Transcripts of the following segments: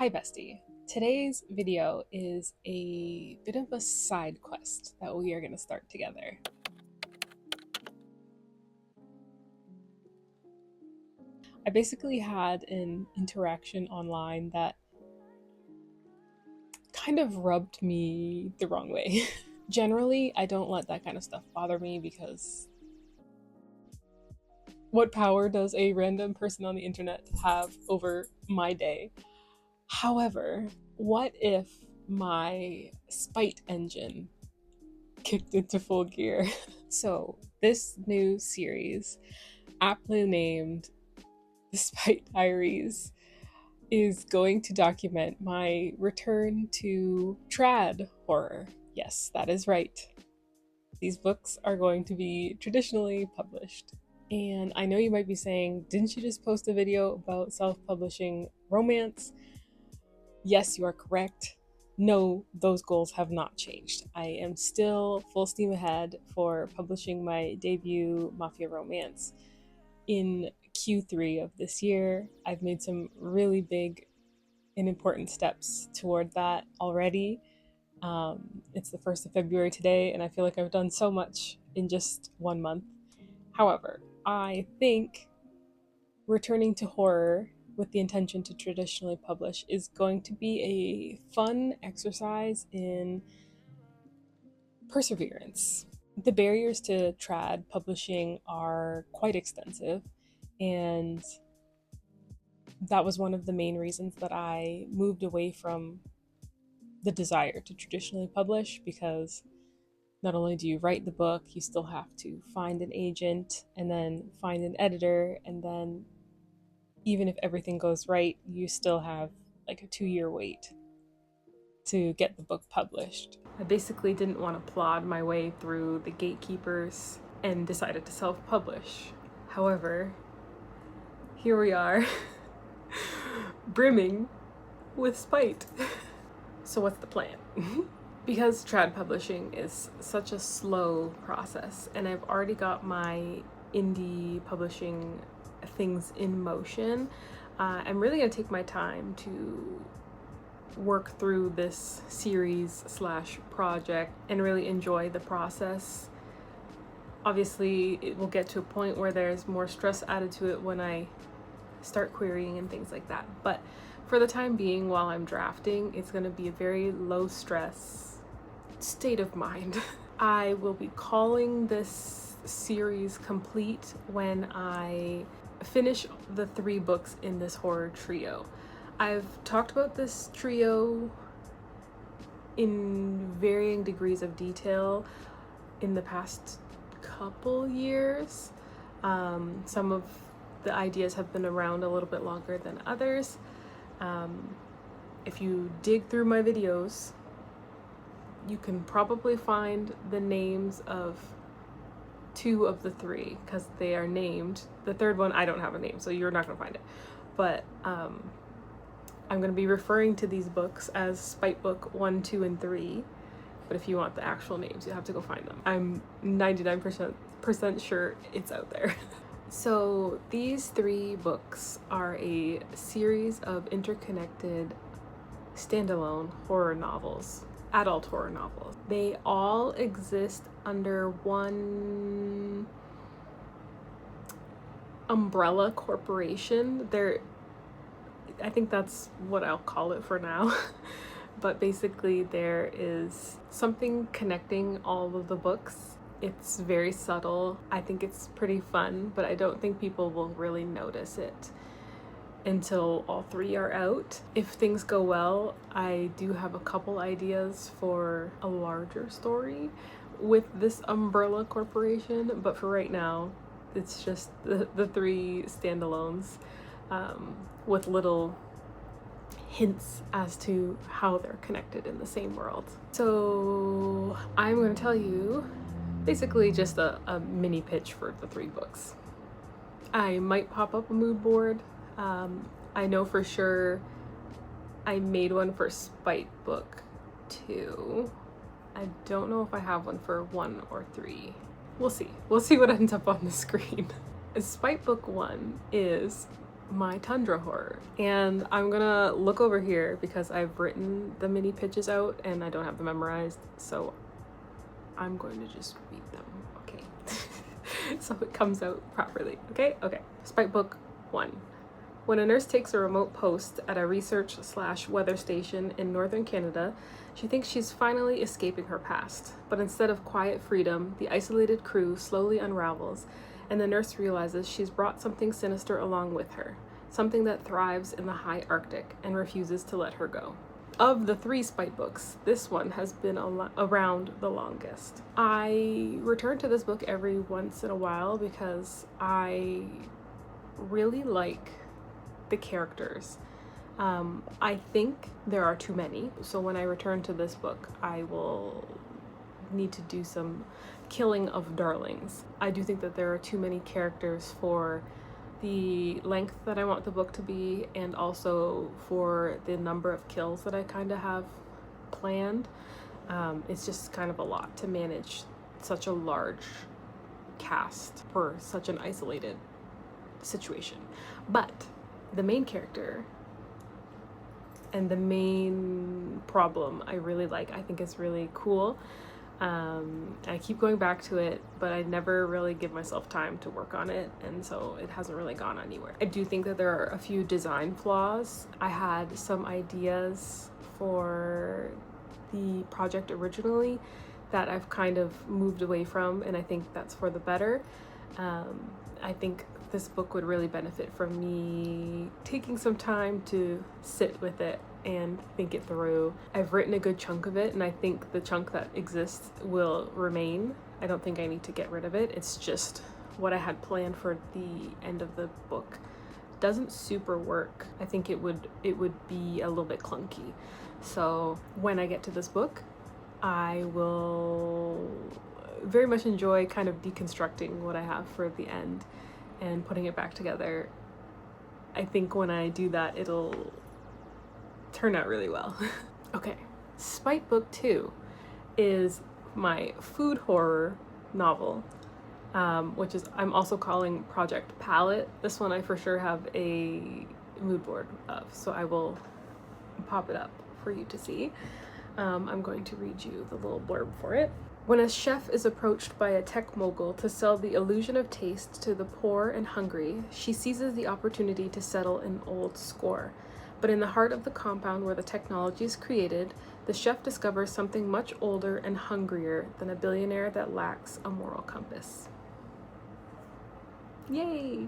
Hi bestie. Today's video is a bit of a side quest that we are going to start together. I basically had an interaction online that kind of rubbed me the wrong way. Generally, I don't let that kind of stuff bother me because what power does a random person on the internet have over my day? However, what if my spite engine kicked into full gear? So, this new series, aptly named The Spite Diaries, is going to document my return to trad horror. Yes, that is right. These books are going to be traditionally published. And I know you might be saying, didn't you just post a video about self-publishing romance? Yes, you are correct. No, those goals have not changed. I am still full steam ahead for publishing my debut Mafia romance in Q3 of this year. I've made some really big and important steps toward that already. It's the 1st of February today, and I feel like I've done so much in just 1 month. However, I think returning to horror with the intention to traditionally publish is going to be a fun exercise in perseverance. The barriers to trad publishing are quite extensive, and that was one of the main reasons that I moved away from the desire to traditionally publish, because not only do you write the book, you still have to find an agent and then find an editor, and then even if everything goes right, you still have like a 2-year wait to get the book published. I basically didn't want to plod my way through the gatekeepers and decided to self-publish. However, here we are, brimming with spite. So what's the plan? Because trad publishing is such a slow process, and I've already got my indie publishing things in motion, I'm really going to take my time to work through this series slash project and really enjoy the process. Obviously, it will get to a point where there's more stress added to it when I start querying and things like that. But for the time being, while I'm drafting, it's going to be a very low stress state of mind. I will be calling this series complete when I finish the 3 books in this horror trio. I've talked about this trio in varying degrees of detail in the past couple years. Some of the ideas have been around a little bit longer than others. If you dig through my videos, you can probably find the names of 2 of the 3 because they are named. The 3rd one, I don't have a name, so you're not going to find it. But I'm going to be referring to these books as Spite Book 1, 2, and 3. But if you want the actual names, you have to go find them. I'm 99% sure it's out there. So these 3 books are a series of interconnected standalone horror novels, adult horror novels. They all exist under one umbrella corporation. I think that's what I'll call it for now. But basically there is something connecting all of the books. It's very subtle. I think it's pretty fun, but I don't think people will really notice it until all 3 are out. If things go well, I do have a couple ideas for a larger story with this umbrella corporation, but for right now, it's just the 3 standalones with little hints as to how they're connected in the same world. So I'm going to tell you basically just a mini pitch for the 3 books. I might pop up a mood board. I know for sure I made one for Spite Book 2. I don't know if I have one for 1 or 3. We'll see. We'll see what ends up on the screen. Spite Book 1 is my tundra horror. And I'm gonna look over here because I've written the mini pitches out and I don't have them memorized, so I'm going to just read them, okay? So it comes out properly, okay? Okay. Spite Book 1. When a nurse takes a remote post at a research/weather station in northern Canada, she thinks she's finally escaping her past. But instead of quiet freedom, the isolated crew slowly unravels, and the nurse realizes she's brought something sinister along with her, something that thrives in the high Arctic and refuses to let her go. Of the 3 Spite books, this one has been around the longest. I return to this book every once in a while because I really like the characters. I think there are too many, so when I return to this book, I will need to do some killing of darlings. I do think that there are too many characters for the length that I want the book to be, and also for the number of kills that I kind of have planned. It's just kind of a lot to manage such a large cast for such an isolated situation. But the main character and the main problem I really like. I think it's really cool. I keep going back to it, but I never really give myself time to work on it, and so it hasn't really gone anywhere. I do think that there are a few design flaws. I had some ideas for the project originally that I've kind of moved away from, and I think that's for the better. I think this book would really benefit from me taking some time to sit with it and think it through. I've written a good chunk of it, and I think the chunk that exists will remain. I don't think I need to get rid of it. It's just what I had planned for the end of the book doesn't super work. I think it would be a little bit clunky. So when I get to this book, I will very much enjoy kind of deconstructing what I have for the end and putting it back together. I think when I do that, it'll turn out really well. Okay, Spite Book 2 is my food horror novel, which is I'm also calling Project Palette. This one I for sure have a mood board of, so I will pop it up for you to see. I'm going to read you the little blurb for it. When a chef is approached by a tech mogul to sell the illusion of taste to the poor and hungry, she seizes the opportunity to settle an old score. But in the heart of the compound where the technology is created, the chef discovers something much older and hungrier than a billionaire that lacks a moral compass. Yay!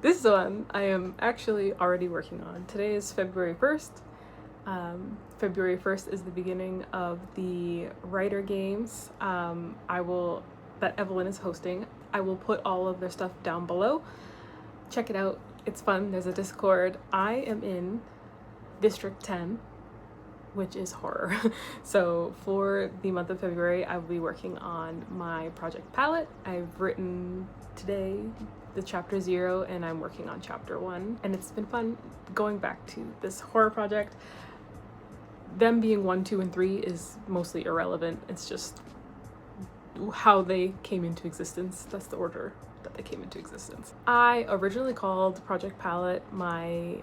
This one I am actually already working on. Today is February 1st. February 1st is the beginning of the writer games that Evelyn is hosting. I will put all of their stuff down below. Check it out. It's fun. There's a Discord. I am in District 10, which is horror. So for the month of February, I will be working on my Project Palette. I've written today the chapter 0, and I'm working on chapter 1, and it's been fun going back to this horror project. Them being 1, 2, and 3 is mostly irrelevant. It's just how they came into existence. That's the order that they came into existence. I originally called Project Palette my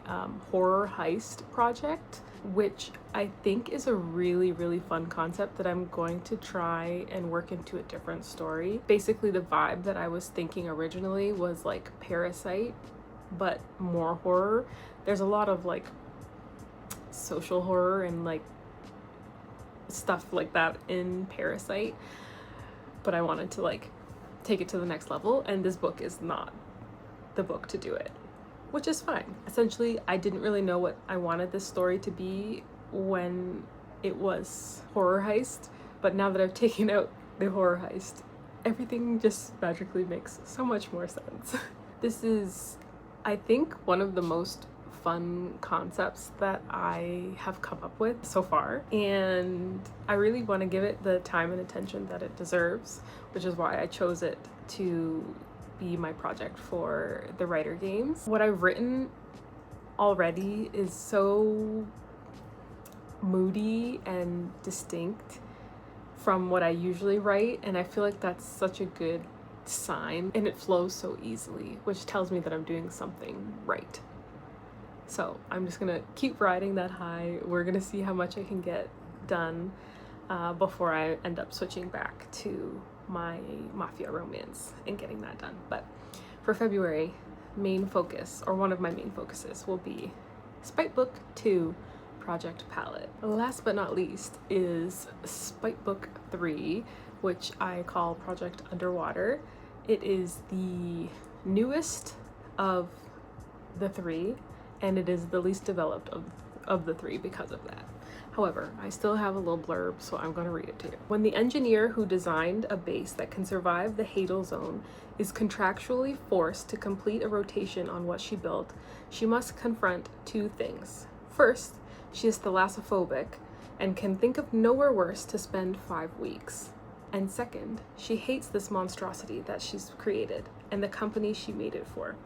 horror heist project, which I think is a really, really fun concept that I'm going to try and work into a different story. Basically, the vibe that I was thinking originally was like Parasite, but more horror. There's a lot of like social horror and like stuff like that in Parasite, but I wanted to like take it to the next level, and this book is not the book to do it, which is fine. Essentially, I didn't really know what I wanted this story to be when it was horror heist, but now that I've taken out the horror heist, everything just magically makes so much more sense. This is, I think, one of the most fun concepts that I have come up with so far, and I really want to give it the time and attention that it deserves, which is why I chose it to be my project for the writer games. What I've written already is so moody and distinct from what I usually write, and I feel like that's such a good sign, and it flows so easily, which tells me that I'm doing something right. So I'm just gonna keep riding that high. We're gonna see how much I can get done before I end up switching back to my mafia romance and getting that done. But for February, main focus, or one of my main focuses, will be Spite Book 2 Project Palette. Last but not least is Spite Book 3, which I call Project Underwater. It is the newest of the three, and it is the least developed of the three because of that. However, I still have a little blurb, so I'm going to read it to you. When the engineer who designed a base that can survive the Hadal Zone is contractually forced to complete a rotation on what she built, she must confront two things. First, she is thalassophobic and can think of nowhere worse to spend 5 weeks. And second, she hates this monstrosity that she's created and the company she made it for.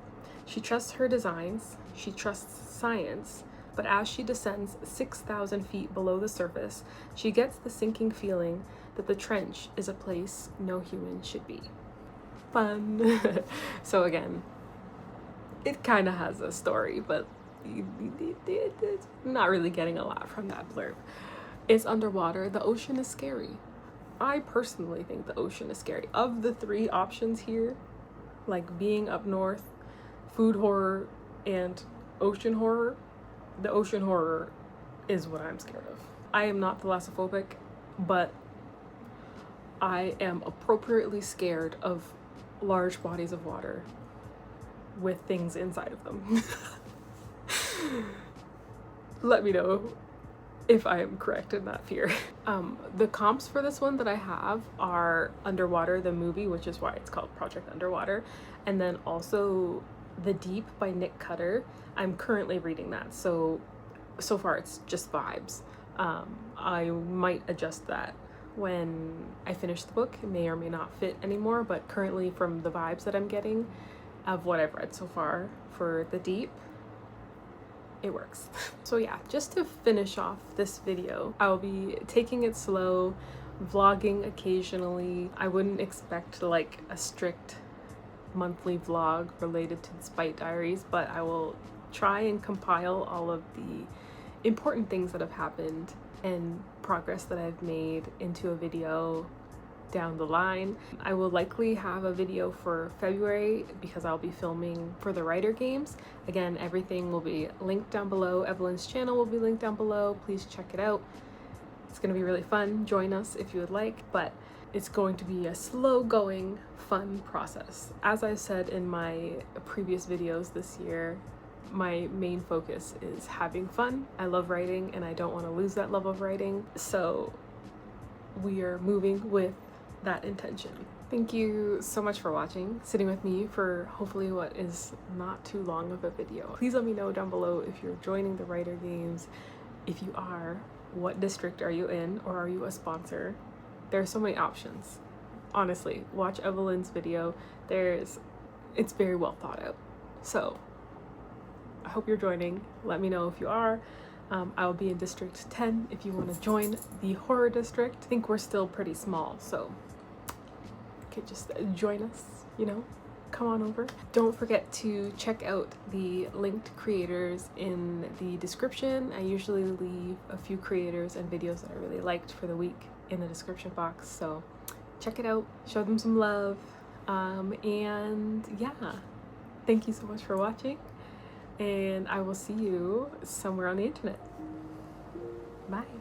She trusts her designs, she trusts science, but as she descends 6,000 feet below the surface, she gets the sinking feeling that the trench is a place no human should be. Fun. So again, it kind of has a story, but it's not really getting a lot from that blurb. It's underwater. The ocean is scary. I personally think the ocean is scary. Of the 3 options here, like being up north, food horror, and ocean horror, the ocean horror is what I'm scared of. I am not thalassophobic, but I am appropriately scared of large bodies of water with things inside of them. Let me know if I am correct in that fear. The comps for this one that I have are Underwater, the movie, which is why it's called Project Underwater, and then also The Deep by Nick Cutter. I'm currently reading that, so far it's just vibes. I might adjust that when I finish the book. It may or may not fit anymore, but currently from the vibes that I'm getting of what I've read so far for The Deep, it works. So yeah, just to finish off this video, I'll be taking it slow, vlogging occasionally. I wouldn't expect like a strict monthly vlog related to the Spite Diaries, but I will try and compile all of the important things that have happened and progress that I've made into a video down the line. I will likely have a video for February because I'll be filming for the writer games. Again, everything will be linked down below. Evelyn's channel will be linked down below. Please check it out. It's going to be really fun. Join us if you would like, but it's going to be a slow going, fun process. As I said in my previous videos this year, my main focus is having fun. I love writing and I don't want to lose that love of writing. So we are moving with that intention. Thank you so much for watching, sitting with me for hopefully what is not too long of a video. Please let me know down below if you're joining the writer games. If you are, what district are you in, or are you a sponsor? There are so many options. Honestly, watch Evelyn's video. It's very well thought out. So I hope you're joining. Let me know if you are. I will be in District 10 if you want to join the horror district. I think we're still pretty small, so you could just join us, you know, come on over. Don't forget to check out the linked creators in the description. I usually leave a few creators and videos that I really liked for the week in the description box, so check it out, show them some love, and yeah, thank you so much for watching, and I will see you somewhere on the internet. Bye.